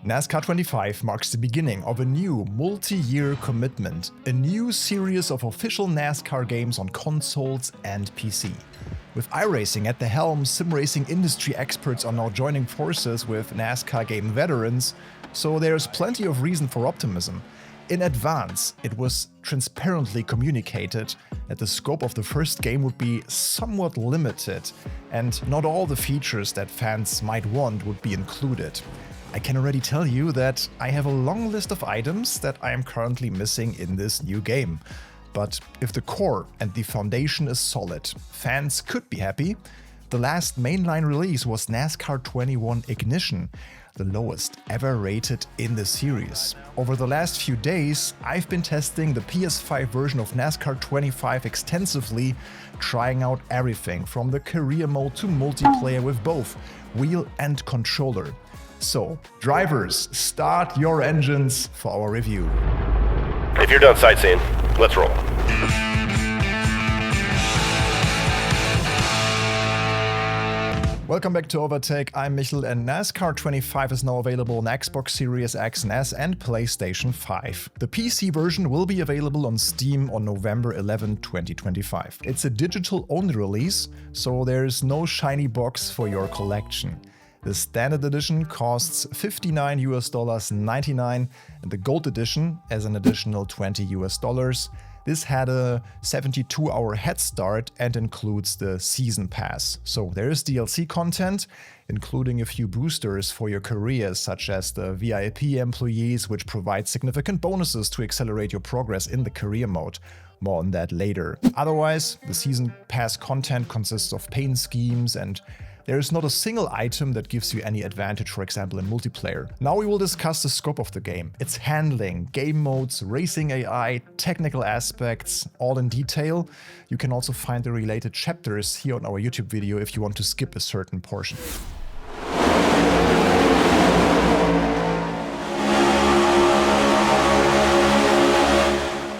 NASCAR 25 marks the beginning of a new multi-year commitment, a new series of official NASCAR games on consoles and PC. With iRacing at the helm, sim racing industry experts are now joining forces with NASCAR game veterans, so there's plenty of reason for optimism. In advance, it was transparently communicated that the scope of the first game would be somewhat limited, and not all the features that fans might want would be included. I can already tell you that I have a long list of items that I am currently missing in this new game. But if the core and the foundation is solid, fans could be happy. The last mainline release was NASCAR 21 Ignition, the lowest ever rated in the series. Over the last few days, I've been testing the PS5 version of NASCAR 25 extensively, trying out everything from the career mode to multiplayer with both wheel and controller. So, drivers, start your engines for our review. If you're done sightseeing, let's roll. Welcome back to Overtake, I'm Michel, and NASCAR 25 is now available on Xbox Series X, NES and PlayStation 5. The PC version will be available on Steam on November 11, 2025. It's a digital-only release, so there's no shiny box for your collection. The standard edition costs $59.99 and the gold edition as an additional $20. This had a 72-hour head start and includes the season pass. So there is DLC content, including a few boosters for your careers, such as the VIP employees, which provide significant bonuses to accelerate your progress in the career mode. More on that later. Otherwise, the season pass content consists of paint schemes, and there is not a single item that gives you any advantage, for example in multiplayer. Now we will discuss the scope of the game, its handling, game modes, racing AI, technical aspects, all in detail. You can also find the related chapters here on our YouTube video if you want to skip a certain portion.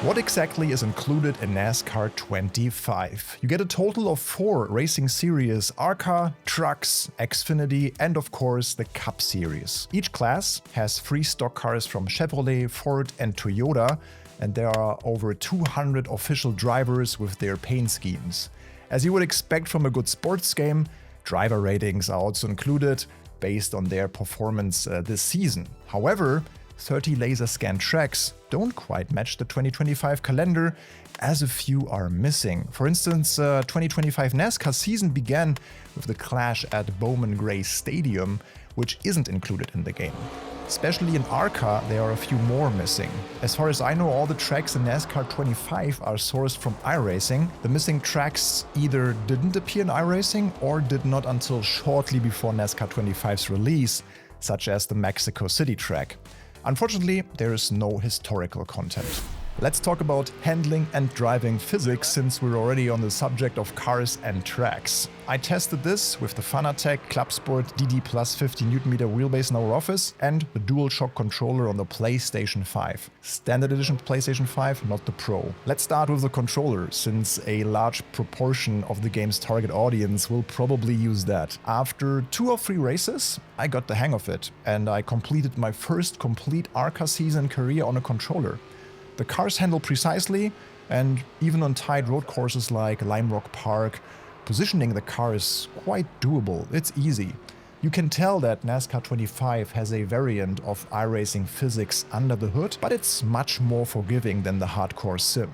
What exactly is included in NASCAR 25? You get a total of 4 racing series: ARCA, Trucks, Xfinity, and of course the Cup series. Each class has 3 stock cars from Chevrolet, Ford, and Toyota, and there are over 200 official drivers with their paint schemes. As you would expect from a good sports game, driver ratings are also included based on their performance this season. However, 30 laser scan tracks don't quite match the 2025 calendar, as a few are missing. For instance, 2025 NASCAR season began with the clash at Bowman Gray Stadium, which isn't included in the game. Especially in ARCA, there are a few more missing. As far as I know, all the tracks in NASCAR 25 are sourced from iRacing. The missing tracks either didn't appear in iRacing or did not until shortly before NASCAR 25's release, such as the Mexico City track. Unfortunately, there is no historical content. Let's talk about handling and driving physics, since we're already on the subject of cars and tracks. I tested this with the Fanatec Club Sport DD Plus 50Nm wheelbase in our office and the DualShock controller on the PlayStation 5. Standard edition PlayStation 5, not the Pro. Let's start with the controller, since a large proportion of the game's target audience will probably use that. After 2 or 3 races, I got the hang of it, and I completed my first complete ARCA season career on a controller. The cars handle precisely, and even on tight road courses like Lime Rock Park, positioning the car is quite doable. It's easy. You can tell that NASCAR 25 has a variant of iRacing physics under the hood, but it's much more forgiving than the hardcore sim.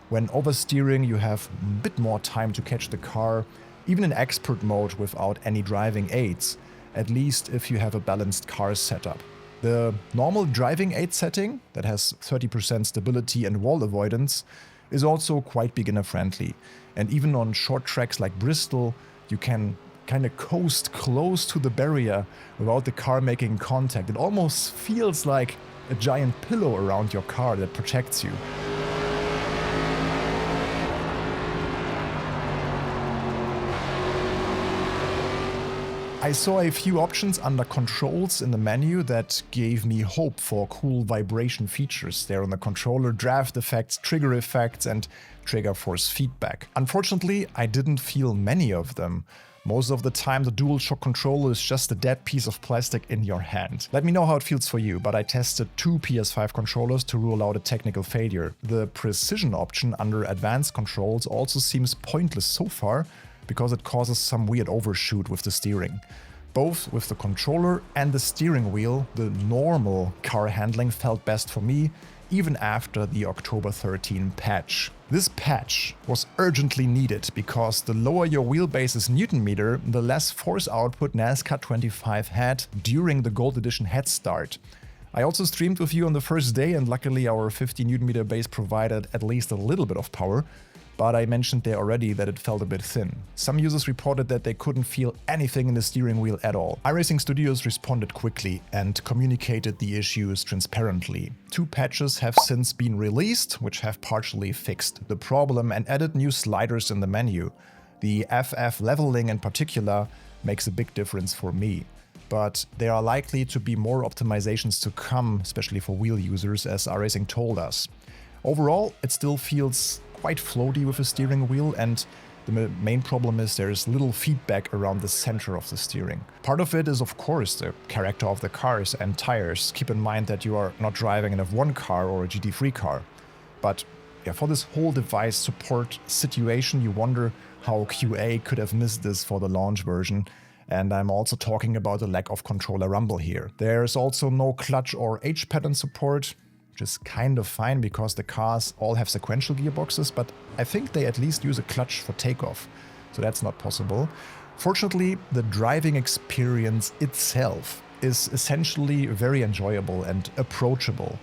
When oversteering, you have a bit more time to catch the car, even in expert mode without any driving aids, at least if you have a balanced car setup. The normal driving aid setting, that has 30% stability and wall avoidance, is also quite beginner friendly. And even on short tracks like Bristol, you can kind of coast close to the barrier without the car making contact. It almost feels like a giant pillow around your car that protects you. I saw a few options under controls in the menu that gave me hope for cool vibration features there on the controller: draft effects, trigger effects, and trigger force feedback. Unfortunately, I didn't feel many of them. Most of the time, the DualShock controller is just a dead piece of plastic in your hand. Let me know how it feels for you, but I tested 2 PS5 controllers to rule out a technical failure. The precision option under advanced controls also seems pointless so far, because it causes some weird overshoot with the steering. Both with the controller and the steering wheel, the normal car handling felt best for me, even after the October 13 patch. This patch was urgently needed because the lower your wheelbase's Newton meter, the less force output NASCAR 25 had during the Gold Edition head start. I also streamed with you on the first day, and luckily our 50 Newton meter base provided at least a little bit of power, but I mentioned there already that it felt a bit thin. Some users reported that they couldn't feel anything in the steering wheel at all. iRacing Studios responded quickly and communicated the issues transparently. 2 patches have since been released, which have partially fixed the problem and added new sliders in the menu. The FF leveling in particular makes a big difference for me. But there are likely to be more optimizations to come, especially for wheel users, as iRacing told us. Overall, it still feels quite floaty with the steering wheel, and the main problem is there is little feedback around the center of the steering. Part of it is of course the character of the cars and tires. Keep in mind that you are not driving an F1 car or a GT3 car. But yeah, for this whole device support situation, you wonder how QA could have missed this for the launch version. And I'm also talking about the lack of controller rumble here. There's also no clutch or H-pattern support, which is kind of fine because the cars all have sequential gearboxes, but I think they at least use a clutch for takeoff, so that's not possible. Fortunately, the driving experience itself is essentially very enjoyable and approachable.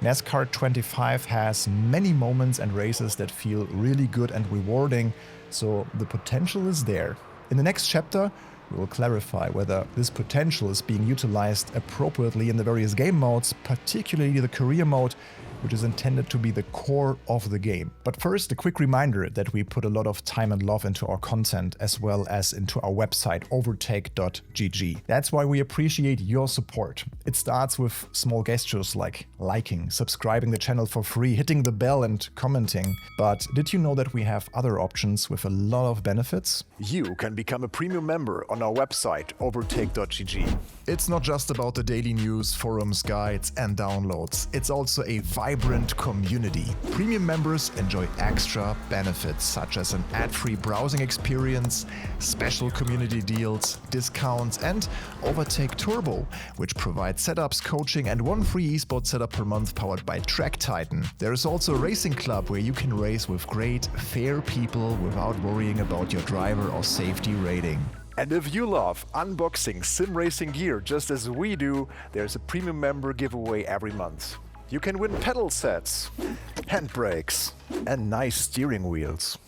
NASCAR 25 has many moments and races that feel really good and rewarding, so the potential is there. In the next chapter, we will clarify whether this potential is being utilized appropriately in the various game modes, particularly the career mode, which is intended to be the core of the game. But first, a quick reminder that we put a lot of time and love into our content, as well as into our website, overtake.gg. That's why we appreciate your support. It starts with small gestures like liking, subscribing the channel for free, hitting the bell and commenting. But did you know that we have other options with a lot of benefits? You can become a premium member on our website, overtake.gg. It's not just about the daily news, forums, guides, and downloads. It's also a vibrant community. Premium members enjoy extra benefits such as an ad-free browsing experience, special community deals, discounts, and Overtake Turbo, which provides setups, coaching, and 1 free esports setup per month powered by Track Titan. There is also a racing club where you can race with great, fair people without worrying about your driver or safety rating. And if you love unboxing sim racing gear just as we do, there's a premium member giveaway every month. You can win pedal sets, handbrakes, and nice steering wheels.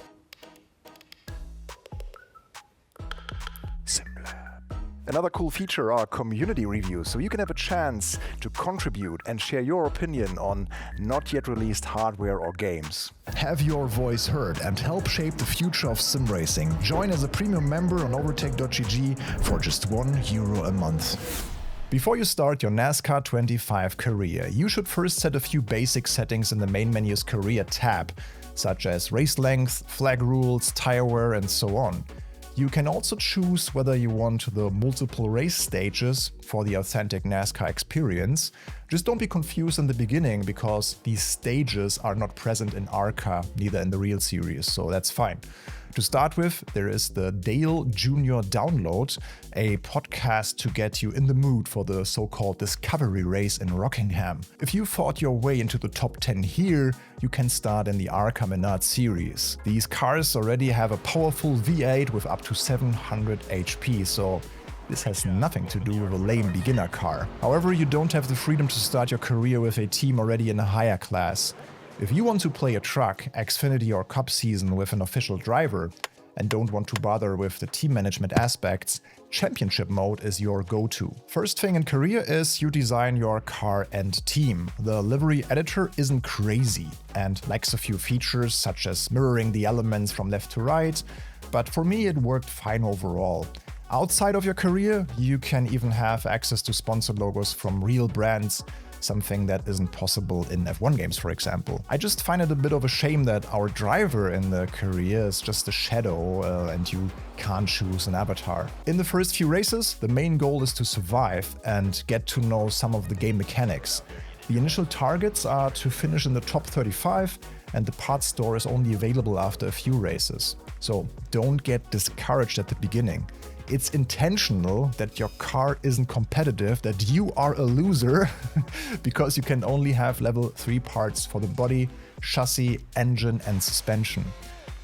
Another cool feature are community reviews, so you can have a chance to contribute and share your opinion on not yet released hardware or games. Have your voice heard and help shape the future of sim racing. Join as a premium member on overtake.gg for just €1 a month. Before you start your NASCAR 25 career, you should first set a few basic settings in the main menu's career tab, such as race length, flag rules, tire wear, and so on. You can also choose whether you want the multiple race stages for the authentic NASCAR experience. Just don't be confused in the beginning because these stages are not present in ARCA, neither in the real series, so that's fine. To start with, there is the Dale Jr. Download, a podcast to get you in the mood for the so-called Discovery race in Rockingham. If you fought your way into the top 10 here, you can start in the ARCA Menard series. These cars already have a powerful V8 with up to 700 HP, so this has nothing to do with a lame beginner car. However, you don't have the freedom to start your career with a team already in a higher class. If you want to play a truck, Xfinity or Cup season with an official driver, and don't want to bother with the team management aspects, Championship mode is your go-to. First thing in career is you design your car and team. The livery editor isn't crazy and lacks a few features such as mirroring the elements from left to right, but for me it worked fine overall. Outside of your career, you can even have access to sponsored logos from real brands, something that isn't possible in F1 games, for example. I just find it a bit of a shame that our driver in the career is just a shadow and you can't choose an avatar. In the first few races, the main goal is to survive and get to know some of the game mechanics. The initial targets are to finish in the top 35, and the parts store is only available after a few races. So don't get discouraged at the beginning. It's intentional that your car isn't competitive, that you are a loser, because you can only have level 3 parts for the body, chassis, engine, and suspension.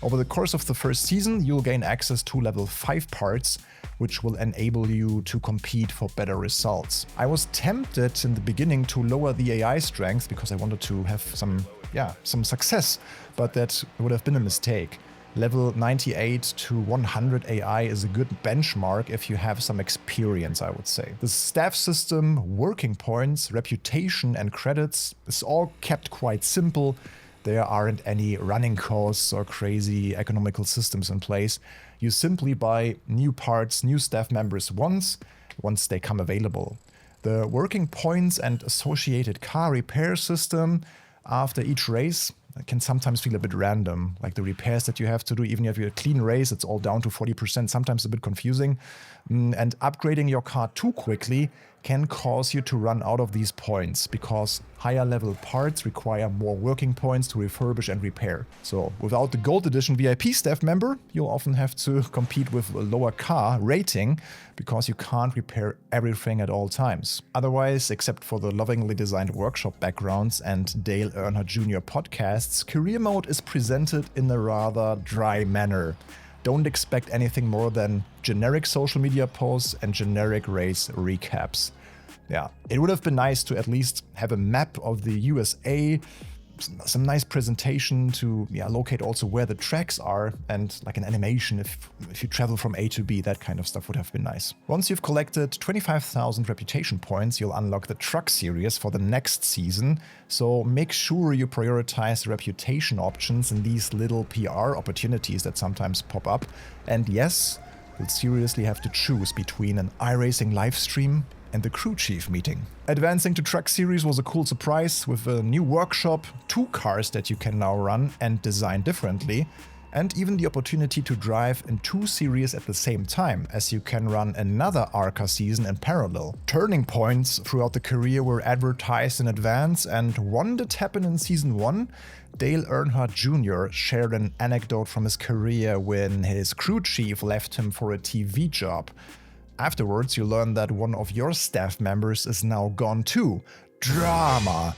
Over the course of the first season, you'll gain access to level 5 parts, which will enable you to compete for better results. I was tempted in the beginning to lower the AI strength because I wanted to have some success, but that would have been a mistake. Level 98 to 100 AI is a good benchmark if you have some experience, I would say. The staff system, working points, reputation, and credits is all kept quite simple. There aren't any running costs or crazy economical systems in place. You simply buy new parts, new staff members once they come available. The working points and associated car repair system after each race can sometimes feel a bit random, like the repairs that you have to do. Even if you have a clean race, it's all down to 40%, sometimes a bit confusing. And upgrading your car too quickly can cause you to run out of these points, because higher level parts require more working points to refurbish and repair. So without the Gold Edition VIP staff member, you'll often have to compete with a lower car rating because you can't repair everything at all times. Otherwise, except for the lovingly designed workshop backgrounds and Dale Earnhardt Jr. podcasts, career mode is presented in a rather dry manner. Don't expect anything more than generic social media posts and generic race recaps. Yeah, it would have been nice to at least have a map of the USA, some nice presentation to locate also where the tracks are, and like an animation if you travel from A to B. That kind of stuff would have been nice. Once you've collected 25,000 reputation points, you'll unlock the truck series for the next season. So make sure you prioritize reputation options in these little PR opportunities that sometimes pop up. And yes, you'll seriously have to choose between an iRacing livestream and the crew chief meeting. Advancing to Truck Series was a cool surprise with a new workshop, 2 cars that you can now run and design differently, and even the opportunity to drive in 2 series at the same time, as you can run another ARCA season in parallel. Turning points throughout the career were advertised in advance, and one that happened in Season 1. Dale Earnhardt Jr. shared an anecdote from his career when his crew chief left him for a TV job. Afterwards, you learn that one of your staff members is now gone too. Drama!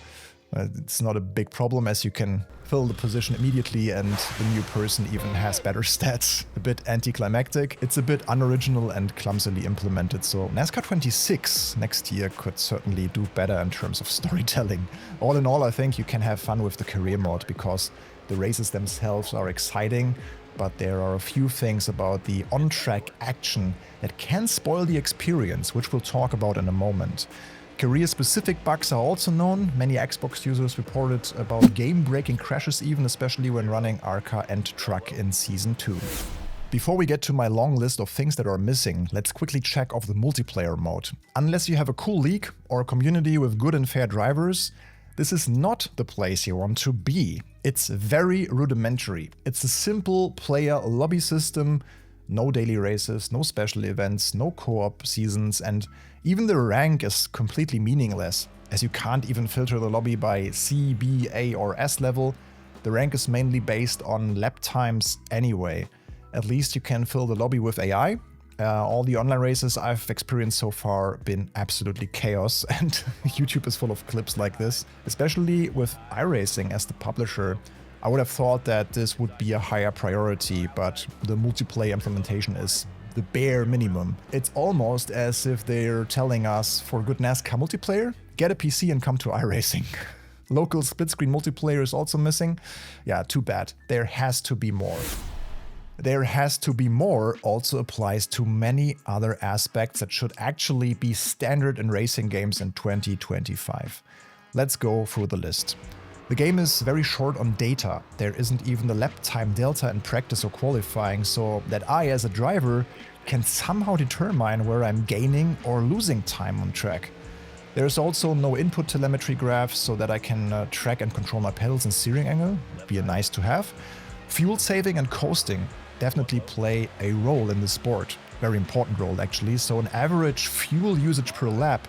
It's not a big problem, as you can fill the position immediately and the new person even has better stats. A bit anticlimactic, it's a bit unoriginal and clumsily implemented, so NASCAR 26 next year could certainly do better in terms of storytelling. All in all, I think you can have fun with the career mode because the races themselves are exciting, but there are a few things about the on-track action that can spoil the experience, which we'll talk about in a moment. Career-specific bugs are also known. Many Xbox users reported about game-breaking crashes even, especially when running ARCA and Truck in Season 2. Before we get to my long list of things that are missing, let's quickly check off the multiplayer mode. Unless you have a cool league or a community with good and fair drivers, this is not the place you want to be. It's very rudimentary. It's a simple player lobby system, no daily races, no special events, no co-op seasons, and even the rank is completely meaningless, as you can't even filter the lobby by C, B, A, or S level. The rank is mainly based on lap times anyway. At least you can fill the lobby with AI. All the online races I've experienced so far been absolutely chaos, and YouTube is full of clips like this. Especially with iRacing as the publisher, I would have thought that this would be a higher priority, but the multiplayer implementation is the bare minimum. It's almost as if they're telling us, for good NASCAR multiplayer, get a PC and come to iRacing. Local split-screen multiplayer is also missing. Yeah, too bad. There has to be more. There has to be more also applies to many other aspects that should actually be standard in racing games in 2025. Let's go through the list. The game is very short on data. There isn't even the lap time delta in practice or qualifying, so that I, as a driver, can somehow determine where I'm gaining or losing time on track. There's also no input telemetry graphs so that I can track and control my pedals and steering angle. Would be nice to have. Fuel saving and coasting definitely play a role in the sport. Very important role actually. So an average fuel usage per lap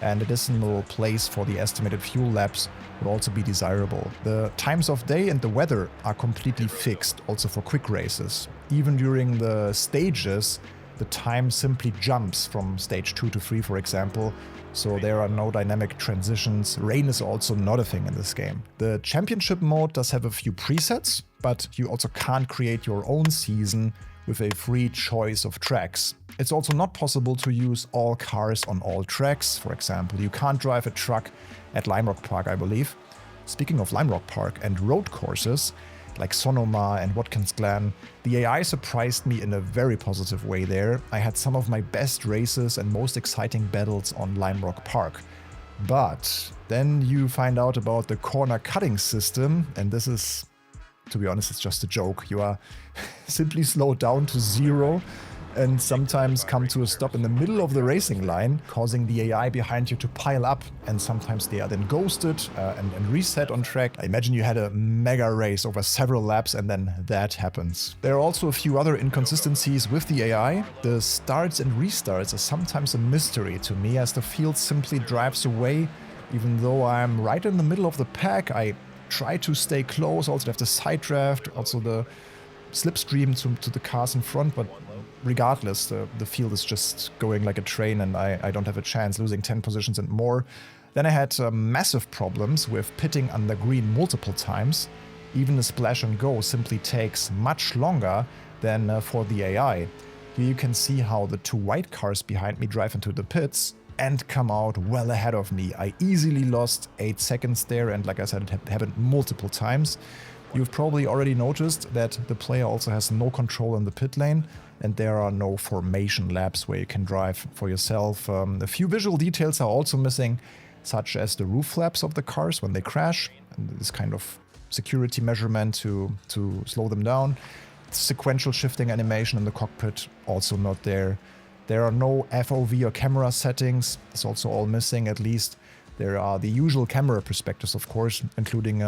and a decimal place for the estimated fuel laps would also be desirable. The times of day and the weather are completely fixed also for quick races. Even during the stages, the time simply jumps from stage 2 to 3, for example, so there are no dynamic transitions. Rain is also not a thing in this game. The championship mode does have a few presets, but you also can't create your own season with a free choice of tracks. It's also not possible to use all cars on all tracks. For example, you can't drive a truck at Lime Rock Park, I believe. Speaking of Lime Rock Park and road courses, like Sonoma and Watkins Glen, the AI surprised me in a very positive way there. I had some of my best races and most exciting battles on Lime Rock Park. But then you find out about the corner cutting system, and this is, to be honest, it's just a joke. You are simply slowed down to 0 and sometimes come to a stop in the middle of the racing line, causing the AI behind you to pile up, and sometimes they are then ghosted and reset on track. I imagine you had a mega race over several laps and then that happens. There are also a few other inconsistencies with the AI. The starts and restarts are sometimes a mystery to me, as the field simply drives away. Even though I'm right in the middle of the pack, I try to stay close, also have the side draft, also the slipstream to the cars in front, but regardless, the field is just going like a train and I don't have a chance, losing 10 positions and more. Then I had massive problems with pitting under green multiple times. Even a splash and go simply takes much longer than for the AI. Here you can see how the 2 white cars behind me drive into the pits and come out well ahead of me. I easily lost 8 seconds there, and like I said, it happened multiple times. You've probably already noticed that the player also has no control in the pit lane, and there are no formation laps where you can drive for yourself. A few visual details are also missing, such as the roof flaps of the cars when they crash, and this kind of security measurement to slow them down. Sequential shifting animation in the cockpit, also not there. There are no FOV or camera settings, it's also all missing at least. There are the usual camera perspectives, of course, including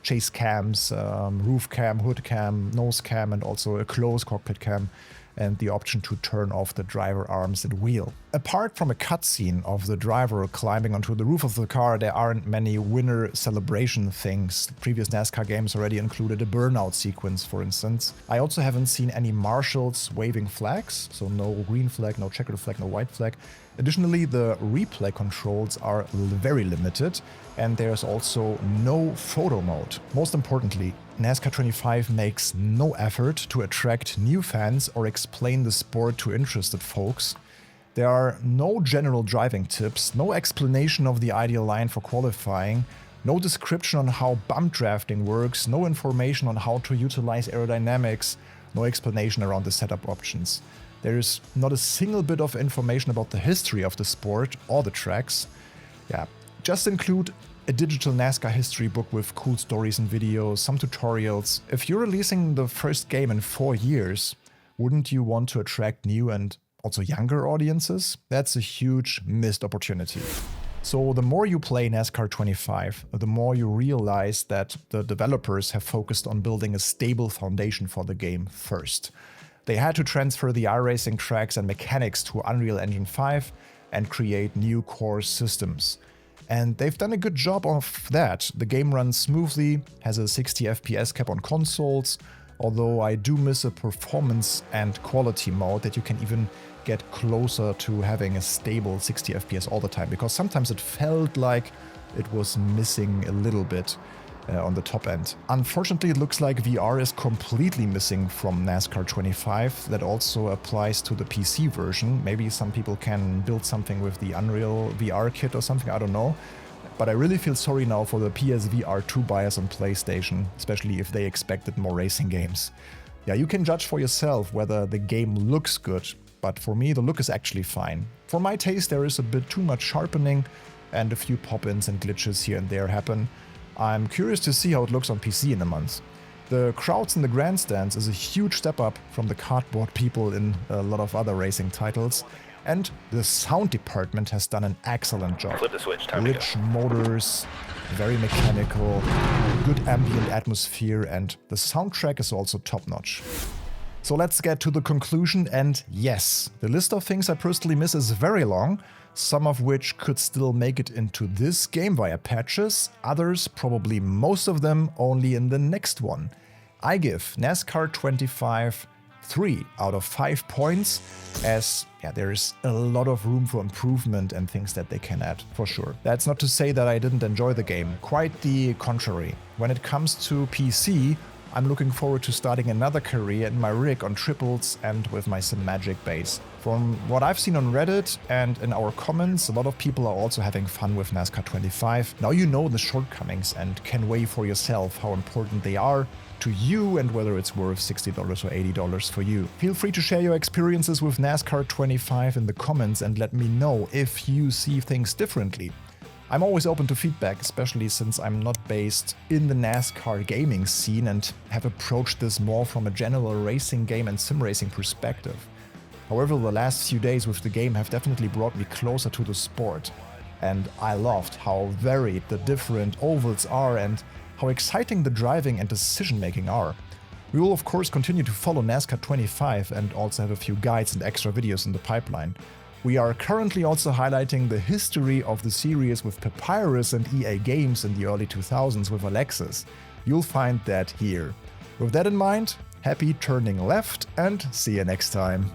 chase cams, roof cam, hood cam, nose cam, and also a close cockpit cam, and the option to turn off the driver arms and wheel. Apart from a cutscene of the driver climbing onto the roof of the car, there aren't many winner celebration things. Previous NASCAR games already included a burnout sequence, for instance. I also haven't seen any marshals waving flags, so no green flag, no checkered flag, no white flag. Additionally, the replay controls are very limited, and there's also no photo mode. Most importantly, NASCAR 25 makes no effort to attract new fans or explain the sport to interested folks. There are no general driving tips, no explanation of the ideal line for qualifying, no description on how bump drafting works, no information on how to utilize aerodynamics, no explanation around the setup options. There is not a single bit of information about the history of the sport or the tracks. Just include a digital NASCAR history book with cool stories and videos, some tutorials. If you're releasing the first game in 4 years, wouldn't you want to attract new and also younger audiences? That's a huge missed opportunity. So the more you play NASCAR 25, the more you realize that the developers have focused on building a stable foundation for the game first. They had to transfer the iRacing tracks and mechanics to Unreal Engine 5 and create new core systems. And they've done a good job of that. The game runs smoothly, has a 60 FPS cap on consoles, although I do miss a performance and quality mode that you can even get closer to having a stable 60 FPS all the time, because sometimes it felt like it was missing a little bit on the top end. Unfortunately, it looks like VR is completely missing from NASCAR 25. That also applies to the PC version. Maybe some people can build something with the Unreal VR kit or something, I don't know. But I really feel sorry now for the PSVR 2 buyers on PlayStation, especially if they expected more racing games. Yeah, you can judge for yourself whether the game looks good, but for me the look is actually fine. For my taste, there is a bit too much sharpening and a few pop-ins and glitches here and there happen. I'm curious to see how it looks on PC in a month. The crowds in the grandstands is a huge step up from the cardboard people in a lot of other racing titles, and the sound department has done an excellent job. Flip the switch, time to go. Rich motors, very mechanical, good ambient atmosphere, and the soundtrack is also top-notch. So let's get to the conclusion, and yes, the list of things I personally miss is very long, some of which could still make it into this game via patches, others, probably most of them, only in the next one. I give NASCAR 25 3 out of 5 points, as there is a lot of room for improvement and things that they can add, for sure. That's not to say that I didn't enjoy the game, quite the contrary. When it comes to PC, I'm looking forward to starting another career in my rig on triples and with my Sim Magic base. From what I've seen on Reddit and in our comments, a lot of people are also having fun with NASCAR 25. Now you know the shortcomings and can weigh for yourself how important they are to you and whether it's worth $60 or $80 for you. Feel free to share your experiences with NASCAR 25 in the comments and let me know if you see things differently. I'm always open to feedback, especially since I'm not based in the NASCAR gaming scene and have approached this more from a general racing game and sim racing perspective. However, the last few days with the game have definitely brought me closer to the sport, and I loved how varied the different ovals are and how exciting the driving and decision making are. We will of course continue to follow NASCAR 25 and also have a few guides and extra videos in the pipeline. We are currently also highlighting the history of the series with Papyrus and EA Games in the early 2000s with Alexis. You'll find that here. With that in mind, happy turning left and see you next time.